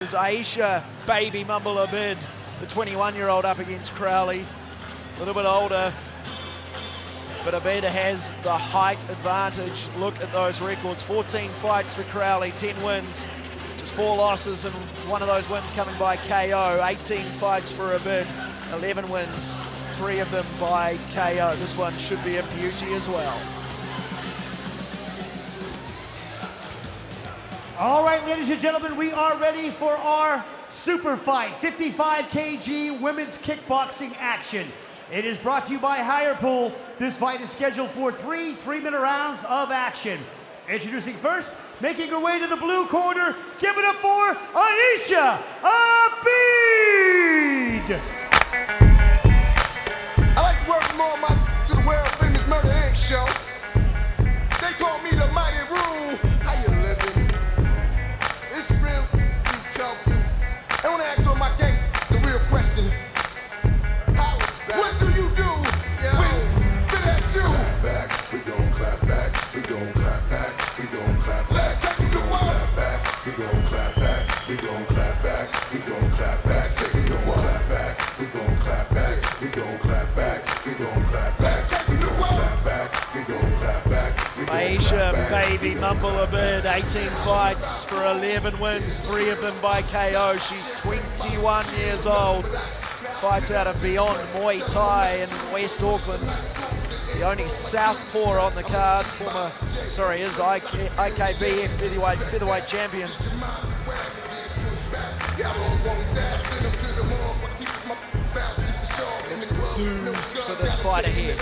Is Ayisha Baby Abied, the 21-year-old, up against Crowley. A little bit older, but Abied has the height advantage. Look at those records: 14 fights for Crowley, 10 wins, just 4 losses, and one of those wins coming by KO. 18 fights for Abied, 11 wins, 3 of them by KO. This one should be a beauty as well. All right, ladies and gentlemen, we are ready for our super fight, 55 kg women's kickboxing action. It is brought to you by Higher Pool. This fight is scheduled for 3 3-minute rounds of action. Introducing first, making her way to the blue corner, give it up for Ayisha Abied. I like to welcome all to the world famous Murder Inc. show. They call me the Mighty Rule. How you living? It's real, deep joking. I want to ask all my gangsters the real question. What do you do when fit at you? Clap back, we gon' clap back, we gon' clap back, we gon' clap back. Let's take it to war. Clap back, we gon' clap back, we gon' clap back, we gon' clap back, take it to war. Clap back, we gon' clap back, we gon' clap back, we gon' clap back, Let's take it to war. clap back, we gon' clap back, we gon' Ayisha clap back. Baby Abied, 18 fights for 11 wins, 3 of them by KO. She's 21 years old. Fights out of Beyond Muay Thai in West Auckland. The only southpaw on the card, is IKBF featherweight champion. Looks enthused for this fight ahead.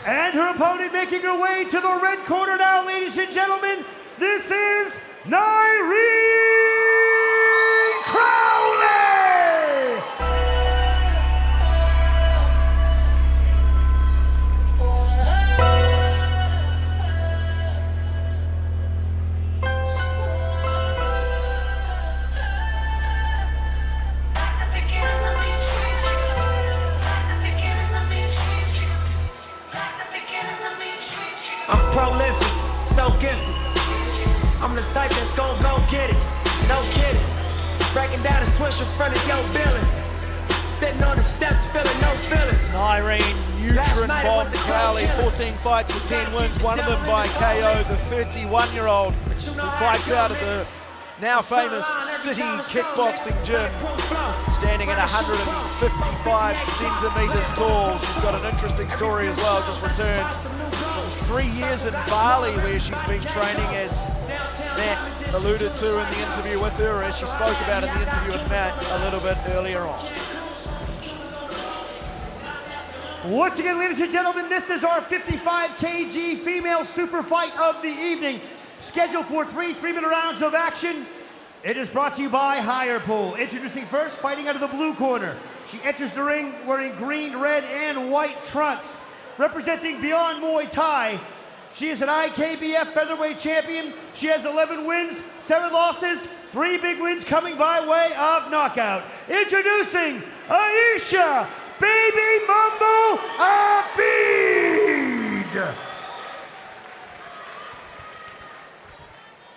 And her opponent making her way to the red corner now, ladies and gentlemen. This is Nyrene Crowley! I'm prolific, so gifted. I'm the type that's gon' go get it, no kidding. Breaking down a switch in front of your building. Sitting on the steps, feeling no feelings. Nyrene Bomb Crowley, 14 fights for 10 wins, one of them by KO, the 31-year-old who fights out of the now famous City Kickboxing Gym, standing at 155 centimeters tall. She's got an interesting story as well, just returned from 3 years in Bali where she's been training, as Matt alluded to in the interview with her, as she spoke about in the interview with Matt a little bit earlier on. Once again, ladies and gentlemen, this is our 55 kg female super fight of the evening, scheduled for 3 3-minute rounds of action. It is brought to you by Higher Pool. Introducing first, fighting out of the blue corner. She enters the ring wearing green, red, and white trunks. Representing Beyond Muay Thai, she is an IKBF featherweight champion. She has 11 wins, 7 losses, 3 big wins coming by way of knockout. Introducing Ayisha Baby Abied.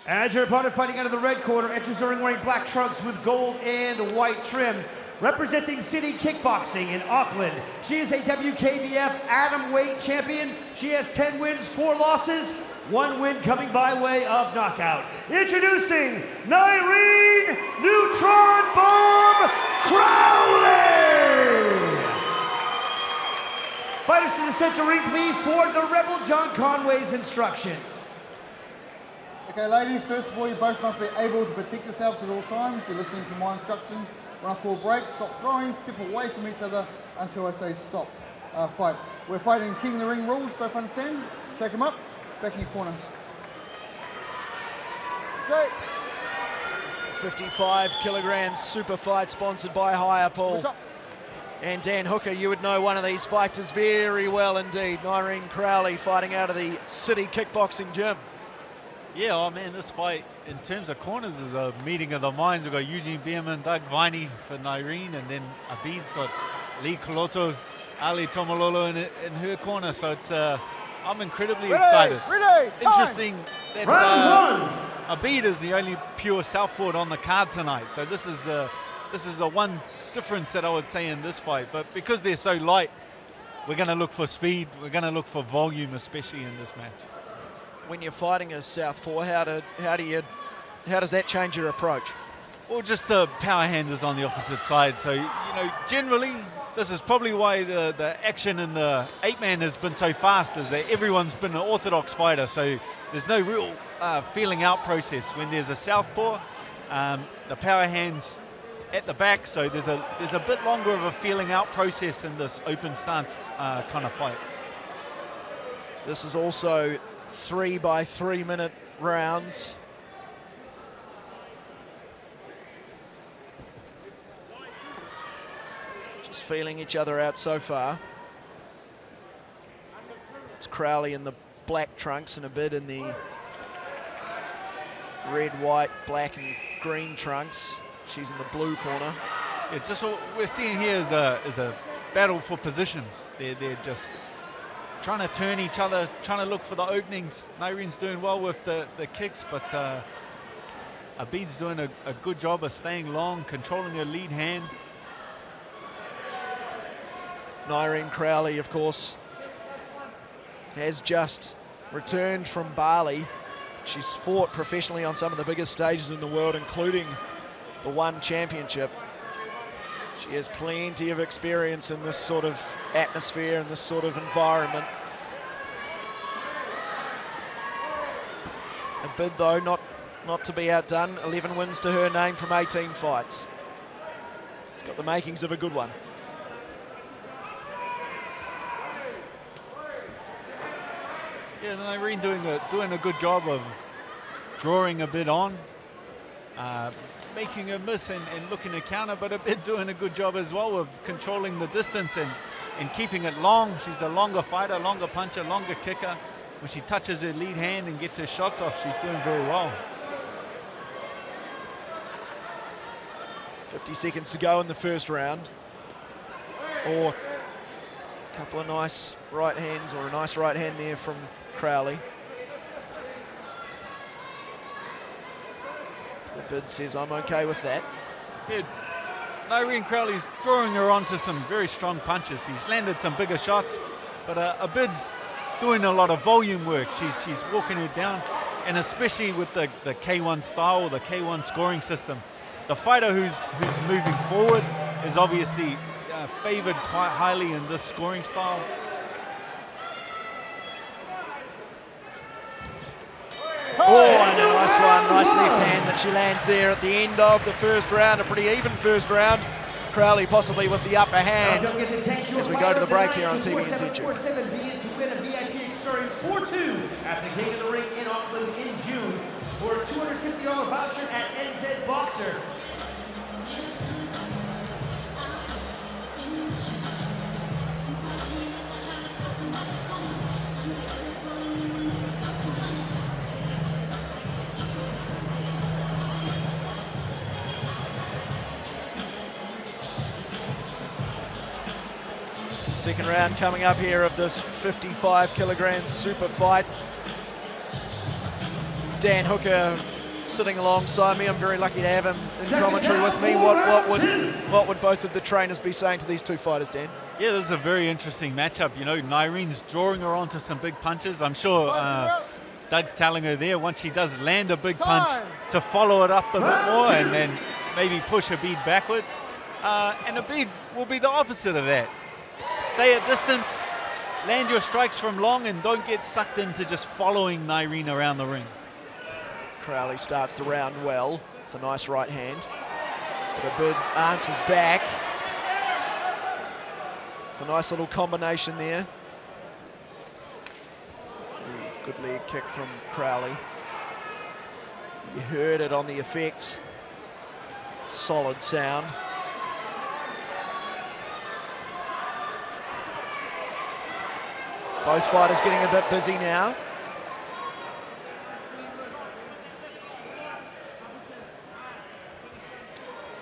As her opponent, fighting out of the red corner, enters the ring wearing black trunks with gold and white trim. Representing City Kickboxing in Auckland, she is a WKBF atomweight champion. She has 10 wins, 4 losses, 1 win coming by way of knockout. Introducing Nyrene Neutron Bomb Crowley! Fighters to the center ring, please, for the Rebel John Conway's instructions. Okay, ladies, first of all, you both must be able to protect yourselves at all times. You're listening to my instructions. When I call break, stop throwing, step away from each other until I say stop. Fight. We're fighting King of the Ring rules, both understand? Shake them up, back in your corner. Jay. 55 kilograms super fight sponsored by Higher Pool. And Dan Hooker, you would know one of these fighters very well indeed. Nyrene Crowley fighting out of the City Kickboxing Gym. Yeah, oh man, this fight, in terms of corners, is a meeting of the minds. We've got Eugene Bierman, Doug Viney for Nyrene, and then Abied's got Lee Koloto, Ali Tomalolo in her corner. So it's I'm incredibly excited. Ready, Interesting that Round 1. Abied is the only pure southpaw on the card tonight, so this is the one difference that I would say in this fight. But because they're so light, we're going to look for speed. We're going to look for volume, especially in this match. When you're fighting a southpaw, how does that change your approach? Or just the power hand is on the opposite side. So, generally, this is probably why the action in the 8-man has been so fast, is that everyone's been an orthodox fighter. So there's no real feeling out process. When there's a southpaw, the power hand's at the back, so there's a bit longer of a feeling out process in this open stance kind of fight. This is also 3 by 3 minute rounds. Just feeling each other out so far. It's Crowley in the black trunks and Abied in the red, white, black and green trunks. She's in the blue corner. Yeah, just what we're seeing here is a battle for position. They're just trying to turn each other, trying to look for the openings. Nyrene's doing well with the kicks, but Abied's doing a good job of staying long, controlling her lead hand. Nyrene Crowley, of course, has just returned from Bali. She's fought professionally on some of the biggest stages in the world, including the One Championship. She has plenty of experience in this sort of atmosphere and this sort of environment. Abied, though, not to be outdone. 11 wins to her name from 18 fights. It's got the makings of a good one. Yeah, Nyrene doing a good job of drawing Abied on, making a miss and looking to counter, but Abied doing a good job as well of controlling the distance and keeping it long. She's a longer fighter, longer puncher, longer kicker. When she touches her lead hand and gets her shots off, she's doing very well. 50 seconds to go in the first round. Or a couple of nice right hands, or a nice right hand there from Crowley. Abied says, I'm okay with that. Yeah, Nyrene Crowley's drawing her onto some very strong punches. He's landed some bigger shots, but Abied's doing a lot of volume work. She's walking her down, and especially with the K1 style, or the K1 scoring system, the fighter who's moving forward is obviously favored quite highly in this scoring style. Oh, and a nice one, nice left hand that she lands there at the end of the first round. A pretty even first round. Crowley possibly with the upper hand as we go to the break here on TVNZ. To win a VIP experience 4-2 at the King of the Ring in Auckland in June for a $250 voucher at NZ Boxer. Second round coming up here of this 55 kilogram super fight. Dan Hooker sitting alongside me. I'm very lucky to have him in commentary with me. What would both of the trainers be saying to these two fighters, Dan? Yeah, this is a very interesting matchup. Nyrene's drawing her onto some big punches. I'm sure Doug's telling her there, once she does land a big punch, to follow it up a bit more and then maybe push Abied backwards. And Abied will be the opposite of that. Stay at distance, land your strikes from long, and don't get sucked into just following Nyrene around the ring. Crowley starts the round well with a nice right hand, but Abied answers back. It's a nice little combination there. Ooh, good leg kick from Crowley. You heard it on the effects. Solid sound. Both fighters getting a bit busy now.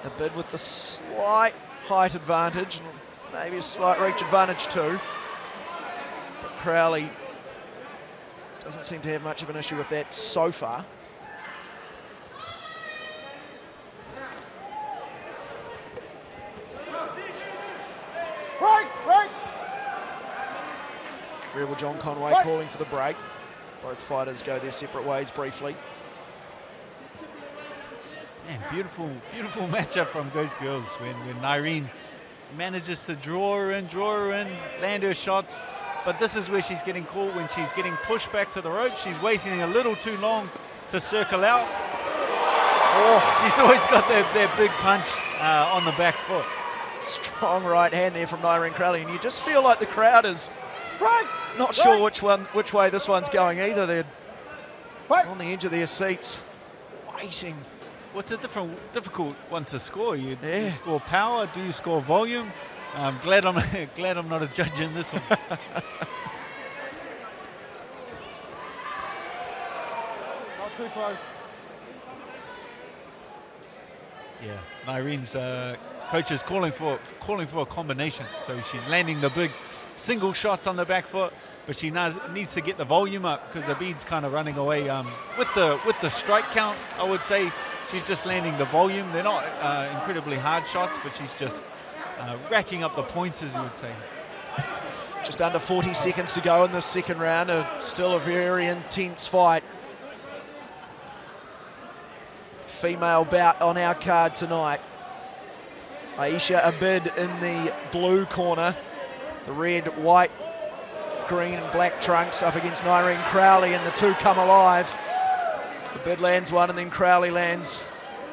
Abied with the slight height advantage, and maybe a slight reach advantage too. But Crowley doesn't seem to have much of an issue with that so far. Rebel John Conway calling for the break. Both fighters go their separate ways briefly. Man, beautiful matchup from those girls when Nyrene manages to draw her in, land her shots. But this is where she's getting caught, when she's getting pushed back to the rope. She's waiting a little too long to circle out. Oh, she's always got that big punch on the back foot. Strong right hand there from Nyrene Crowley, and you just feel like the crowd is not sure which way this one's going either. They're on the edge of their seats, waiting. What's a difficult one to score? Do you score power? Do you score volume? I'm glad I'm not a judge in this one. Not too close. Yeah, Nyrene's coach is calling for a combination. So she's landing the big single shots on the back foot, but she needs to get the volume up because Abied's kind of running away with the strike count. I would say she's just landing the volume. They're not incredibly hard shots, but she's just racking up the points, as you would say. Just under 40 seconds to go in this second round. Still a very intense fight. Female bout on our card tonight. Ayisha Abied in the blue corner. The red, white, green and black trunks up against Nyrene Crowley, and the two come alive. Abied lands one and then Crowley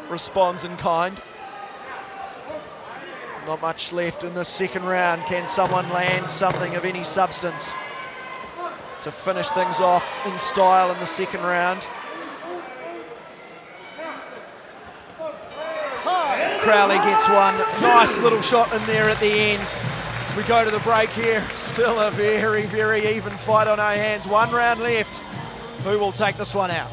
responds in kind. Not much left in this second round. Can someone land something of any substance to finish things off in style in the second round? Crowley gets one. Nice little shot in there at the end. As we go to the break here, still a very, very even fight on our hands. One round left. Who will take this one out?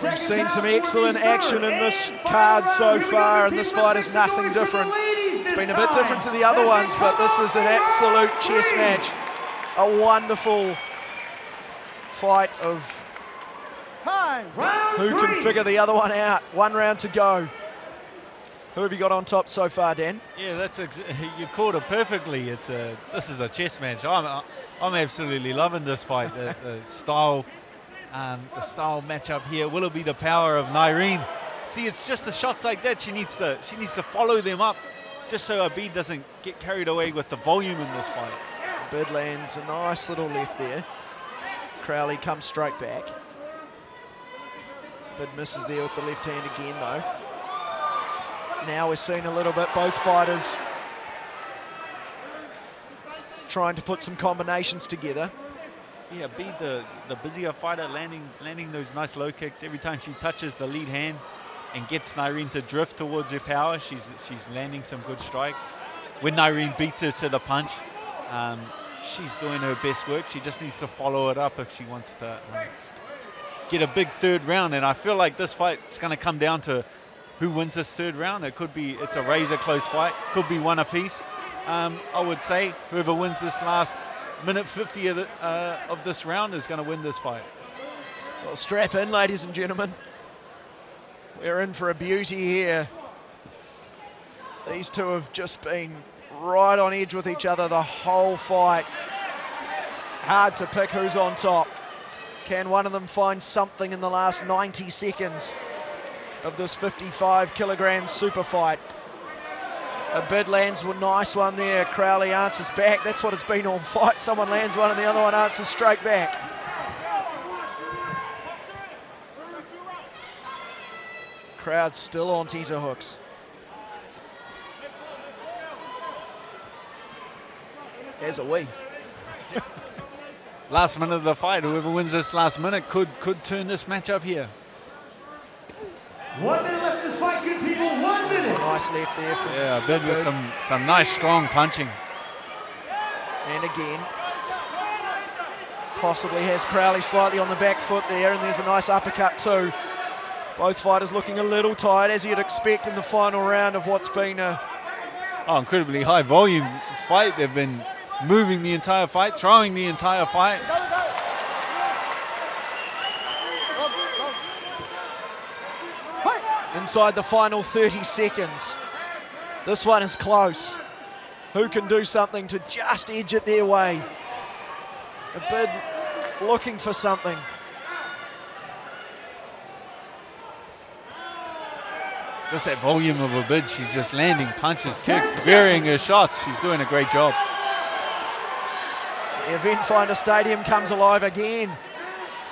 We've seen some excellent action in this card so far, and this fight is nothing different. It's been a bit different to the other ones, but this is an absolute chess match. A wonderful fight of who can figure the other one out. One round to go. Who have you got on top so far, Dan? Yeah, you called it perfectly. This is a chess match. I'm absolutely loving this fight. The style matchup here. Will it be the power of Nyrene? See, it's just the shots like that. She needs to follow them up, just so Abied doesn't get carried away with the volume in this fight. Abied lands a nice little left there. Crowley comes straight back. Abied misses there with the left hand again, though. Now we're seeing a little bit both fighters trying to put some combinations together. Yeah, Abied, the busier fighter, landing those nice low kicks. Every time she touches the lead hand and gets Nyrene to drift towards her power, she's landing some good strikes. When Nyrene beats her to the punch, she's doing her best work. She just needs to follow it up if she wants to get a big third round. And I feel like this fight's going to come down to who wins this third round. It's a razor close fight. Could be one apiece. I would say whoever wins this last minute 50 of this round is going to win this fight. Well, strap in, ladies and gentlemen. We're in for a beauty here. These two have just been right on edge with each other the whole fight. Hard to pick who's on top. Can one of them find something in the last 90 seconds of this 55 kilogram super fight? Abied lands a nice one there. Crowley answers back. That's what it's been all fight. Someone lands one and the other one answers straight back. Crowd's still on tenterhooks. As are we. Last minute of the fight. Whoever wins this last minute could turn this match up here. 1 minute left in this fight, good people. nice left there. From Yeah, Abied with some nice strong punching. And again, possibly has Crowley slightly on the back foot there, and there's a nice uppercut too. Both fighters looking a little tired, as you'd expect in the final round of what's been a Incredibly high volume fight. They've been moving the entire fight, throwing the entire fight. inside the final 30 seconds. This one is close. Who can do something to just edge it their way? Abied looking for something. Just that volume of Abied. She's just landing punches, kicks, varying her shots. She's doing a great job. The Eventfinda Stadium comes alive again.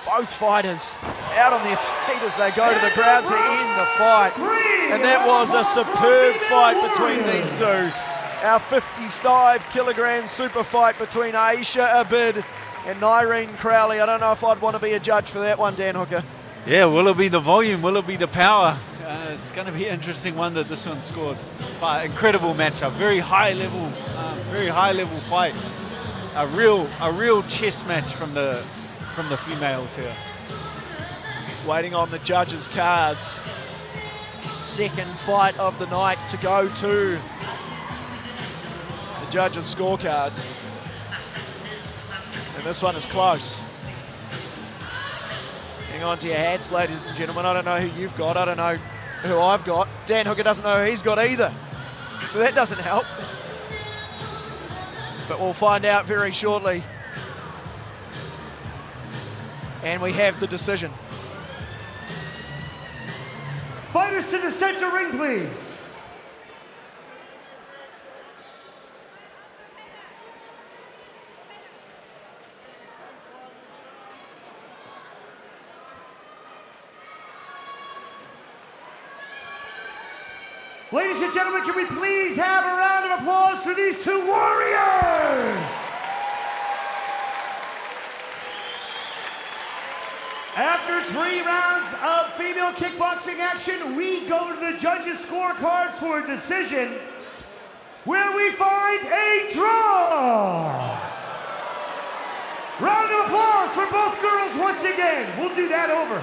Both fighters out on their feet as they go to the ground to end the fight. And that was a superb fight between these two. Our 55-kilogram super fight between Ayisha Abied and Nyrene Crowley. I don't know if I'd want to be a judge for that one, Dan Hooker. Yeah, will it be the volume? Will it be the power? It's going to be an interesting one that this one scored. But incredible matchup, very high level fight. A real chess match from the females here. Waiting on the judges' cards. Second fight of the night to go to the judges' scorecards. And this one is close. Hang on to your hats, ladies and gentlemen. I don't know who you've got. I don't know who I've got. Dan Hooker doesn't know who he's got either. So that doesn't help. But we'll find out very shortly. And we have the decision. Fighters to the center ring, please. Ladies and gentlemen, can we please have a round of applause for these two warriors? After 3 rounds of female kickboxing action, we go to the judges' scorecards for a decision where we find a draw. Round of applause for both girls once again. We'll do that over.